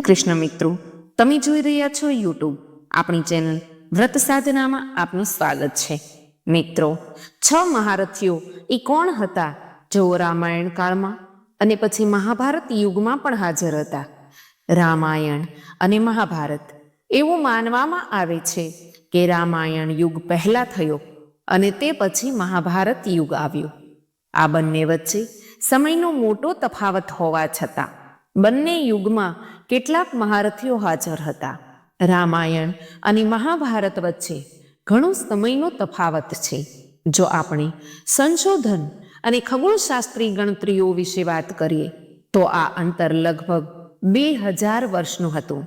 કૃષ્ણ મિત્રો, તમે જોઈ રહ્યા છો યુટ્યુબ આપણી ચેનલ વ્રત સાધનામાં આપનું સ્વાગત છે. મિત્રો, 6 મહારથીઓ એ કોણ હતા જેઓ રામાયણ કાળમાં અને પછી મહાભારત યુગમાં પણ હાજર હતા? રામાયણ અને મહાભારત એવું માનવામાં આવે છે કે રામાયણ યુગ પહેલા થયો અને તે પછી મહાભારત યુગ આવ્યો. આ બંને વચ્ચે સમયનો મોટો તફાવત હોવા છતાં બંને યુગમાં કેટલાક મહારથીઓ હાજર હતા. રામાયણ અને મહાભારત વચ્ચે ઘણો સમયનો તફાવત છે. જો આપણે સંશોધન અને ખગોળશાસ્ત્રી ગણતરીઓ વિશે વાત કરીએ તો આ અંતર લગભગ 2000 વર્ષનું હતું.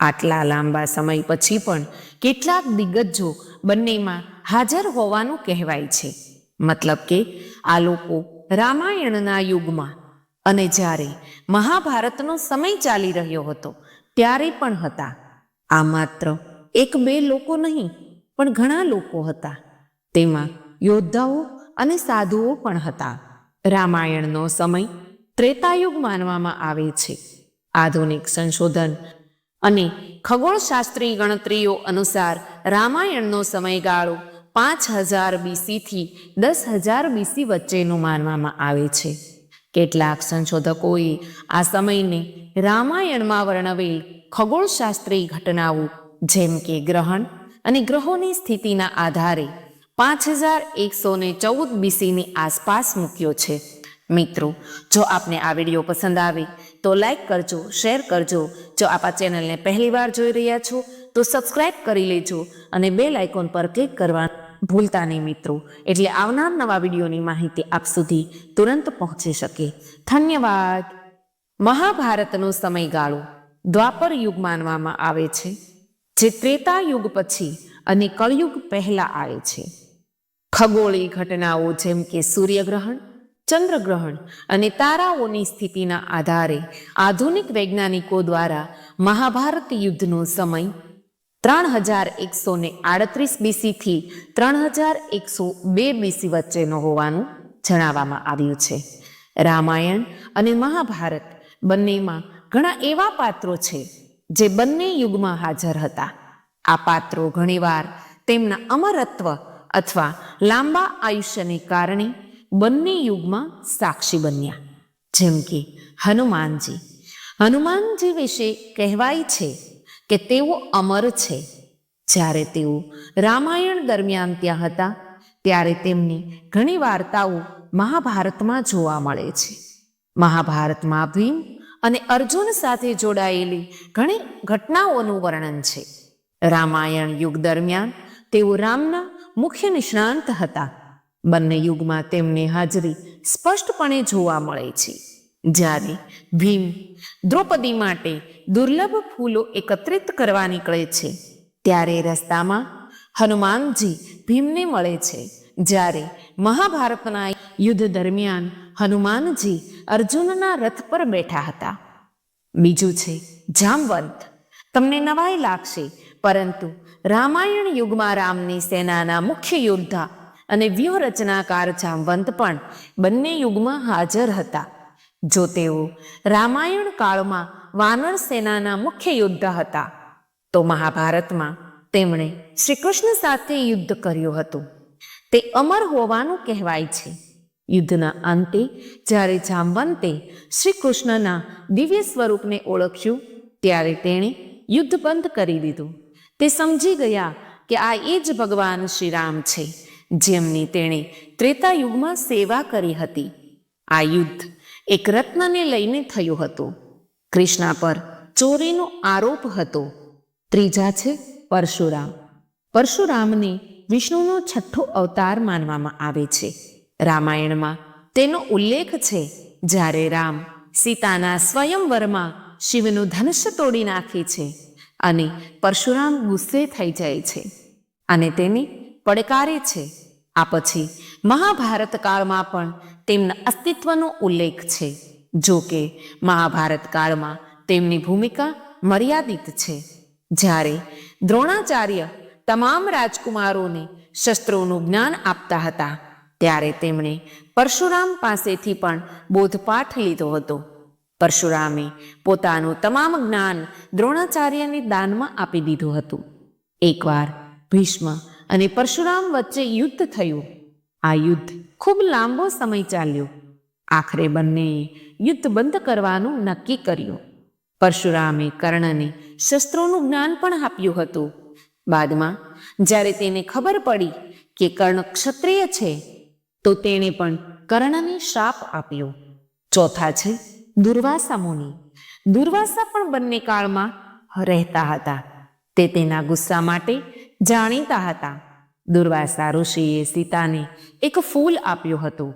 આટલા લાંબા સમય પછી પણ કેટલાક દિગ્ગજો બંનેમાં હાજર હોવાનું કહેવાય છે. મતલબ કે આ લોકો રામાયણના યુગમાં અને જ્યારે મહાભારતનો સમય ચાલી રહ્યો હતો ત્યારે પણ હતા. આ માત્ર 1-2 લોકો નહીં, પણ ઘણા લોકો હતા. તેમાં યોદ્ધાઓ અને સાધુઓ પણ હતા. રામાયણનો સમય ત્રેતાયુગ માનવામાં આવે છે. આધુનિક સંશોધન અને ખગોળશાસ્ત્રી ગણતરીઓ અનુસાર રામાયણનો સમયગાળો 5000 BC થી 10000 BC વચ્ચેનો માનવામાં આવે છે. કેટલાક સંશોધકોએ આ સમયને રામાયણમાં વર્ણવેલ ખગોળશાસ્ત્રી ઘટનાઓ જેમ કે ગ્રહણ અને ગ્રહોની સ્થિતિના આધારે 5114 BCની આસપાસ મૂક્યો છે. મિત્રો, જો આપને આ વિડીયો પસંદ આવે તો લાઈક કરજો, શેર કરજો. જો આપ આ ચેનલને પહેલીવાર જોઈ રહ્યા છો તો સબસ્ક્રાઈબ કરી લેજો અને બેલ આઇકોન પર ક્લિક કરવા ભૂલતા નહીં મિત્રો, એટલે આવનાર નવા વિડીયોની માહિતી આપ સુધી તુરંત પહોંચી શકે. ધન્યવાદ. મહાભારતનો સમયગાળો દ્વાપર યુગ માનવામાં આવે છે, જે ત્રેતા યુગ પછી અને કળયુગ પહેલા આવે છે. ખગોળીય ઘટનાઓ જેમ કે સૂર્યગ્રહણ, ચંદ્રગ્રહણ અને તારાઓની સ્થિતિના આધારે આધુનિક વૈજ્ઞાનિકો દ્વારા મહાભારત યુદ્ધનો સમય 3138 BC થી 3102 BC વચ્ચેનો હોવાનું જણાવવામાં આવ્યું છે. રામાયણ અને મહાભારત બંનેમાં ઘણા એવા પાત્રો છે જે બંને યુગમાં હાજર હતા. આ પાત્રો ઘણીવાર તેમના અમરત્વ અથવા લાંબા આયુષ્યને કારણે બંને યુગમાં સાક્ષી બન્યા. જેમ કે હનુમાનજી. હનુમાનજી વિશે કહેવાય છે કે તેઓ અમર છે. જ્યારે તેઓ રામાયણ દરમિયાન ત્યાં હતા ત્યારે તેમની ઘણી વાર્તાઓ મહાભારતમાં જોવા મળે છે. મહાભારતમાં ભીમ અને અર્જુન સાથે જોડાયેલી ઘણી ઘટનાઓનું વર્ણન છે. રામાયણ યુગ દરમિયાન તેઓ રામના મુખ્ય નિષ્ણાંત હતા. બંને યુગમાં તેમની હાજરી સ્પષ્ટપણે જોવા મળે છે. જ્યારે ભીમ દ્રૌપદી માટે દુર્લભ ફૂલો એકત્રિત કરવા નીકળે છે ત્યારે રસ્તામાં હનુમાનજી ભીમને મળે છે. જ્યારે મહાભારતના યુદ્ધ દરમિયાન હનુમાનજી અર્જુનના રથ પર બેઠા હતા. બીજું છે જામવંત. તમને નવાઈ લાગશે, પરંતુ રામાયણ યુગમાં રામની સેનાના મુખ્ય યોદ્ધા અને વ્યૂહરચનાકાર જામવંત પણ બંને યુગમાં હાજર હતા. જો તેઓ રામાયણ કાળમાં વાનર સેનાના મુખ્ય યોદ્ધા હતા તો મહાભારતમાં તેમણે શ્રી કૃષ્ણ સાથે યુદ્ધ કર્યું હતું. તે અમર હોવાનું કહેવાય છે. યુદ્ધના અંતે જ્યારે જામવંતે શ્રી કૃષ્ણના દિવ્ય સ્વરૂપને ઓળખ્યું ત્યારે તેણે યુદ્ધ બંધ કરી દીધું. તે સમજી ગયા કે આ એ જ ભગવાન શ્રી રામ છે જેમની તેણે ત્રેતા યુગમાં સેવા કરી હતી. આ યુદ્ધ એક રત્નને લઈને થયું હતું. કૃષ્ણ પર ચોરીનો આરોપ હતો. ત્રીજા છે પરશુરામ. પરશુરામને વિષ્ણુનો 6થો અવતાર માનવામાં આવે છે. રામાયણમાં તેનો ઉલ્લેખ છે જ્યારે રામ સીતાના સ્વયંવરમાં શિવનું ધનુષ્ય તોડી નાખે છે અને પરશુરામ ગુસ્સે થઈ જાય છે અને તેને પડકારે છે. આ પછી મહાભારત કાળમાં પણ તેમના અસ્તિત્વનો ઉલ્લેખ છે. જો કે મહાભારત કાળમાં તેમની ભૂમિકા મર્યાદિત છે. જ્યારે દ્રોણાચાર્ય તમામ રાજકુમારોને શસ્ત્રોનું જ્ઞાન આપતા હતા ત્યારે તેમણે પરશુરામ પાસેથી પણ બોધપાઠ લીધો હતો. પરશુરામે પોતાનું તમામ જ્ઞાન દ્રોણાચાર્યને દાનમાં આપી દીધું હતું. એકવાર ભીષ્મ અને પરશુરામ વચ્ચે યુદ્ધ થયું. આ યુદ્ધ ખૂબ લાંબો સમય ચાલ્યો. આખરે બંનેએ યુદ્ધ બંધ કરવાનું નક્કી કર્યું. પરશુરામે કર્ણને શસ્ત્રોનું જ્ઞાન પણ આપ્યું હતું. બાદમાં જ્યારે તેને ખબર પડી કે કર્ણ ક્ષત્રિય છે, તો તેણે પણ કર્ણને શાપ આપ્યો. ચોથા છે દુર્વાસા મુનિ. દુર્વાસા પણ બંને કાળમાં રહેતા હતા. તે તેના ગુસ્સા માટે જાણીતા હતા. દુર્વાસા ઋષિએ સીતાને એક ફૂલ આપ્યું હતું.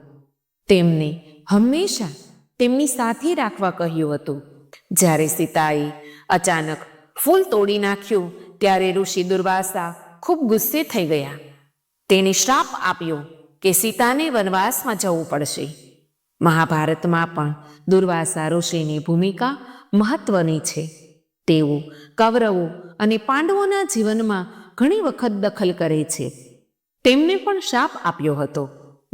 તેમને હંમેશા તેમની સાથે રાખવા કહ્યું હતું. જ્યારે સીતાએ અચાનક ફૂલ તોડી નાખ્યું, ત્યારે ઋષિ દુર્વાસા ખૂબ ગુસ્સે થઈ ગયા. તેણે શ્રાપ આપ્યો કે સીતાને વનવાસમાં જવું પડશે. મહાભારતમાં પણ દુર્વાસા ઋષિની ભૂમિકા મહત્વની છે. તેઓ કૌરવો અને પાંડવોના જીવનમાં ઘણી વખત દખલ કરે છે. તેમને પણ શાપ આપ્યો હતો.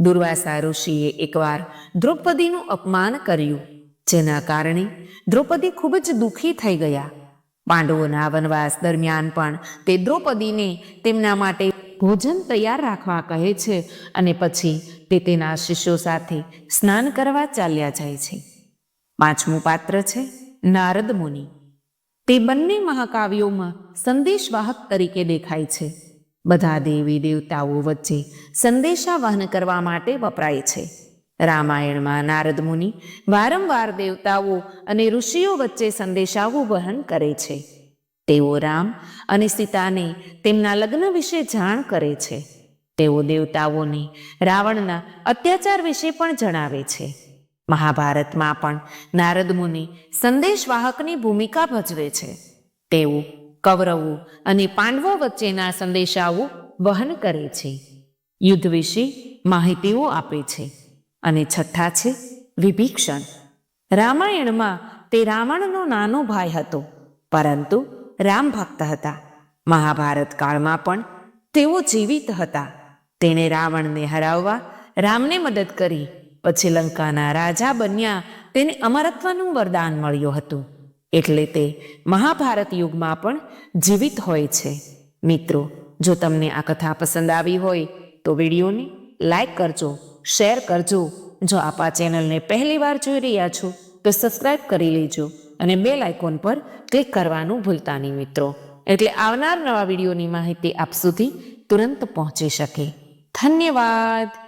દુર્વાસા ઋષિએ એકવાર દ્રૌપદીનું અપમાન કર્યું, જેના કારણે દ્રૌપદી ખૂબ જ દુઃખી થઈ ગયા. પાંડવોના વનવાસ દરમિયાન પણ તે દ્રૌપદીને તેમના માટે ભોજન તૈયાર રાખવા કહે છે અને પછી તે તેના શિષ્યો સાથે સ્નાન કરવા ચાલ્યા જાય છે. પાંચમું પાત્ર છે નારદ મુનિ. તે બંને મહાકાવ્યોમાં સંદેશવાહક તરીકે દેખાય છે. બધા દેવી દેવતાઓ વચ્ચે સંદેશા વહન કરવા માટે વપરાય છે. રામાયણમાં નારદ મુનિ વારંવાર દેવતાઓ અને ઋષિઓ વચ્ચે સંદેશાઓ વહન કરે છે. તેઓ રામ અને સીતાને તેમના લગ્ન વિશે જાણ કરે છે. તેઓ દેવતાઓને રાવણના અત્યાચાર વિશે પણ જણાવે છે. મહાભારતમાં પણ નારદ મુનિ સંદેશવાહકની ભૂમિકા ભજવે છે. તેઓ કૌરવો અને પાંડવો વચ્ચેના સંદેશાઓ વહન કરે છે, યુદ્ધ વિશે માહિતીઓ આપે છે. અને છઠ્ઠા છે વિભીષણ. રામાયણમાં તે રાવણનો નાનો ભાઈ હતો, પરંતુ રામ ભક્ત હતા. મહાભારત કાળમાં પણ તેઓ જીવિત હતા. તેણે રાવણને હરાવવા રામને મદદ કરી. પછી લંકાના રાજા બન્યા. તેને અમરત્વનું વરદાન મળ્યું હતું, એટલે તે મહાભારત યુગમાં પણ જીવિત હોય છે. મિત્રો, જો તમને આ કથા પસંદ આવી હોય તો વિડીયોને લાઈક કરજો, શેર કરજો. જો આપ આ ચેનલને પહેલી વાર જોઈ રહ્યા છો તો સબસ્ક્રાઈબ કરી લેજો અને બેલ આઇકોન પર ક્લિક કરવાનું ભૂલતા નહીં મિત્રો, એટલે આવનાર નવા વિડીયોની માહિતી આપ સુધી તુરંત પહોંચી શકે. ધન્યવાદ.